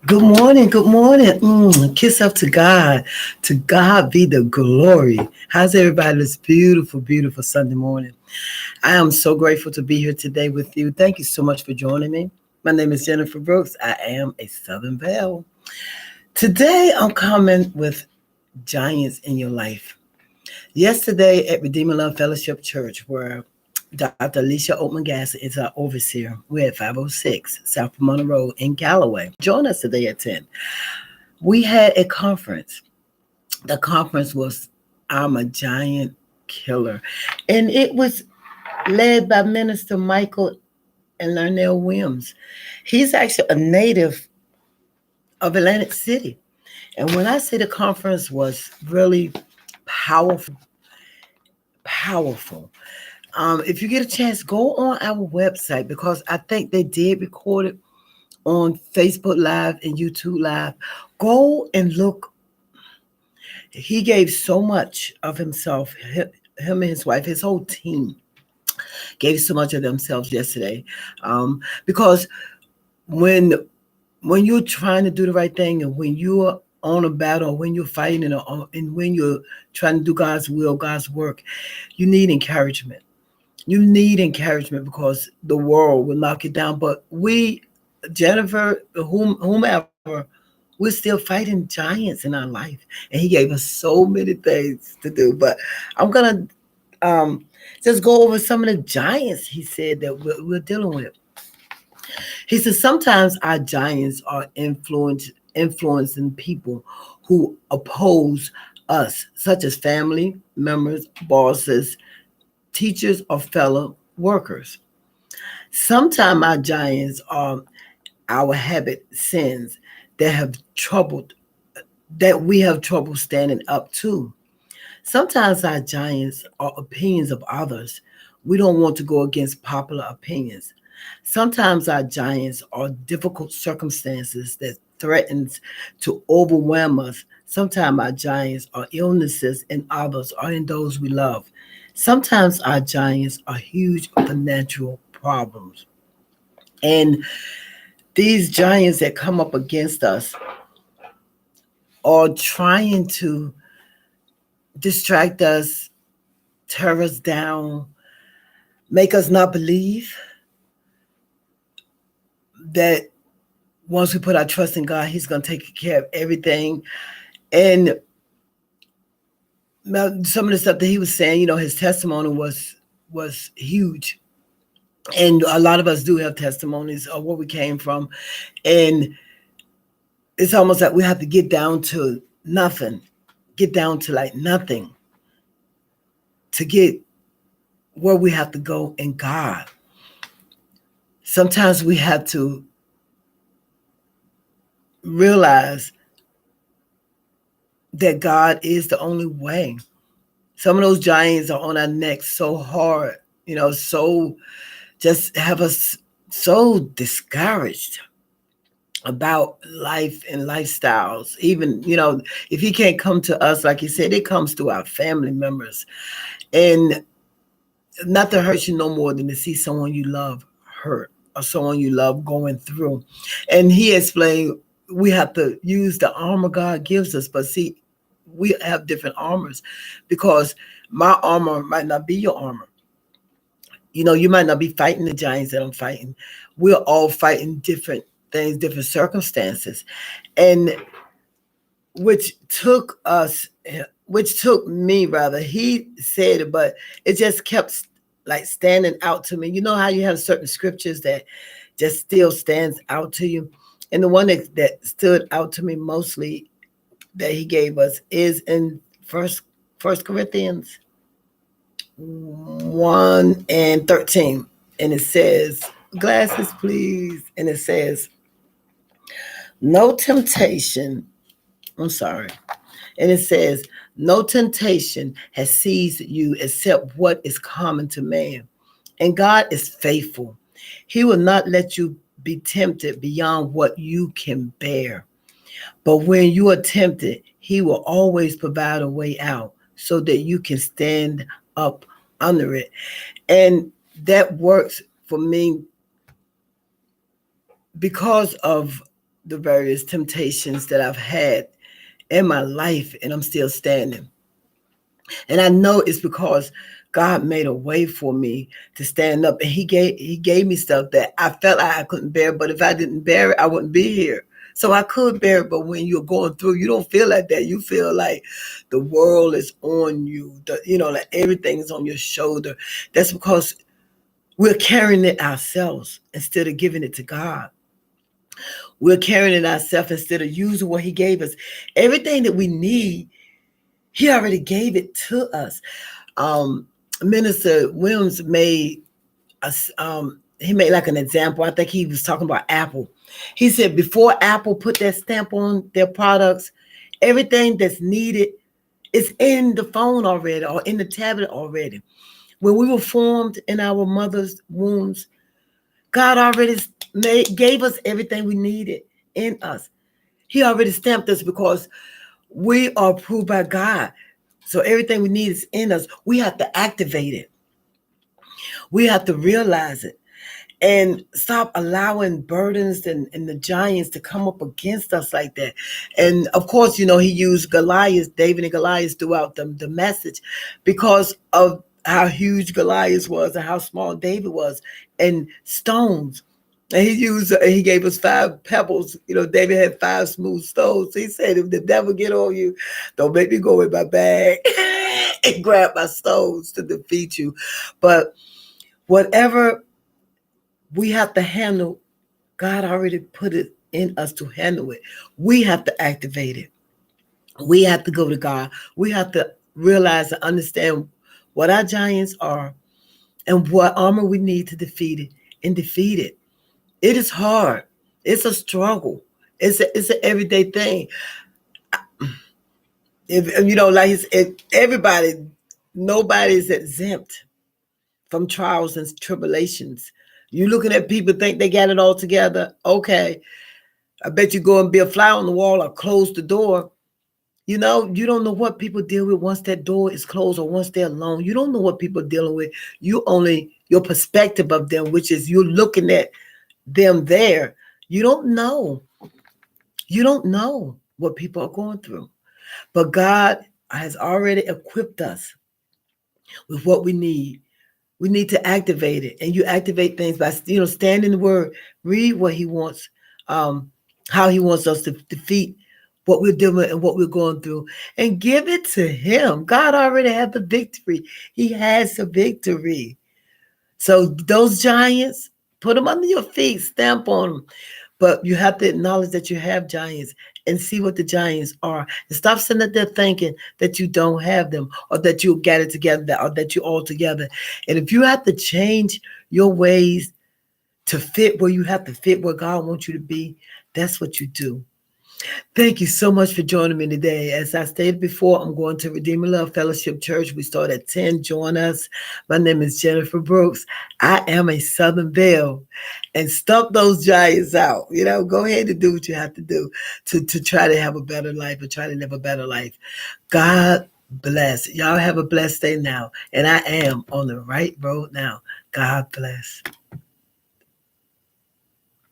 Good morning. Good morning. Kiss up to God. To God be the glory. How's everybody this beautiful, beautiful Sunday morning? I am so grateful to be here today with you. Thank you so much for joining me. My name is Jennifer Brooks. I am a Southern Belle. Today I'm coming with giants in your life. Yesterday at Redeemer Love Fellowship Church, where Dr. Alicia Oatman Gasser is our overseer. We're at 506 South Pomona Road in Galloway. Join us today at 10. We had a conference. The conference was I'm a Giant Killer. And it was led by Minister Michael and Larnell Williams. He's actually a native of Atlantic City. And when I say the conference was really powerful, powerful. If you get a chance, go on our website because I think they did record it on Facebook Live and YouTube Live. Go and look. He gave so much of himself, him and his wife, his whole team gave so much of themselves yesterday. Because when you're trying to do the right thing and when you're on a battle, when you're fighting and when you're trying to do God's will, God's work, you need encouragement. You need encouragement because the world will knock you down. But we, Jennifer, whomever, we're still fighting giants in our life. And he gave us so many things to do. But I'm going to just go over some of the giants he said that we're dealing with. He said sometimes our giants are influencing people who oppose us, such as family members, bosses, teachers, or fellow workers. Sometimes our giants are our habit sins that have troubled that we have trouble standing up to. Sometimes our giants are opinions of others. We don't want to go against popular opinions. Sometimes our giants are difficult circumstances that threatens to overwhelm us. Sometimes our giants are illnesses and others are in those we love. Sometimes our giants are huge financial problems. And these giants that come up against us are trying to distract us, tear us down, make us not believe that once we put our trust in God, He's going to take care of everything. And some of the stuff that he was saying, his testimony was huge. And a lot of us do have testimonies of where we came from. And it's almost like we have to get down to nothing, get down to like nothing to get where we have to go in God. Sometimes we have to realize that God is the only way. Some of those giants are on our necks so hard, so just have us so discouraged about life and lifestyles. Even, if he can't come to us, like he said, it comes to our family members. And not to hurt you no more than to see someone you love hurt or someone you love going through. And he explained we have to use the armor God gives us. But see, we have different armors because my armor might not be your armor. You might not be fighting the giants that I'm fighting. We're all fighting different things, different circumstances. And which took me rather, he said it, but it just kept like standing out to me. You know how you have certain scriptures that just still stands out to you? And the one that stood out to me mostly that he gave us is in First Corinthians 1:13. And it says, glasses, please. And it says, no temptation. I'm sorry. And it says, no temptation has seized you except what is common to man. And God is faithful. He will not let you be tempted beyond what you can bear. But when you are tempted, he will always provide a way out so that you can stand up under it. And that works for me because of the various temptations that I've had in my life, and I'm still standing. And I know it's because God made a way for me to stand up, and He gave me stuff that I felt like I couldn't bear. But if I didn't bear it, I wouldn't be here. So I could bear it. But when you're going through, you don't feel like that. You feel like the world is on you. Like everything's on your shoulder. That's because we're carrying it ourselves instead of giving it to God. We're carrying it ourselves instead of using what He gave us. Everything that we need, He already gave it to us. um, Minister Williams made us. He made like an example. I think he was talking about Apple. He said before Apple put that stamp on their products, everything that's needed is in the phone already or in the tablet already. When we were formed in our mother's wombs, God already gave us everything we needed in us. He already stamped us because we are approved by God. So everything we need is in us. We have to activate it. We have to realize it and stop allowing burdens and the giants to come up against us like that. And of course, he used Goliath, David and Goliath throughout the message because of how huge Goliath was and how small David was, and stones. And he gave us 5 pebbles. David had 5 smooth stones. He said, if the devil get on you, don't make me go in my bag and grab my stones to defeat you. But whatever we have to handle, God already put it in us to handle it. We have to activate it. We have to go to God. We have to realize and understand what our giants are and what armor we need to defeat it and defeat it. It is hard. It's a struggle. It's an everyday thing. Everybody, nobody's exempt from trials and tribulations. You looking at people think they got it all together. Okay, I bet you go and be a fly on the wall or close the door. You don't know what people deal with once that door is closed or once they're alone. You don't know what people are dealing with. You only your perspective of them, which is you're looking at them there. You don't know. You don't know what people are going through. But God has already equipped us with what we need. We need to activate it. And you activate things by, stand in the word, read what He wants, how He wants us to defeat what we're doing and what we're going through, and give it to Him. God already had the victory. He has the victory. So those giants, put them under your feet, stamp on them. But you have to acknowledge that you have giants and see what the giants are. And stop sitting there thinking that you don't have them or that you got it together or that you're all together. And if you have to change your ways to fit where you have to fit where God wants you to be, that's what you do. Thank you so much for joining me today. As I stated before, I'm going to Redeemer Love Fellowship Church. We start at 10. Join us. My name is Jennifer Brooks. I am a Southern Belle. And stomp those giants out. Go ahead and do what you have to do to try to have a better life or try to live a better life. God bless. Y'all have a blessed day now. And I am on the right road now. God bless.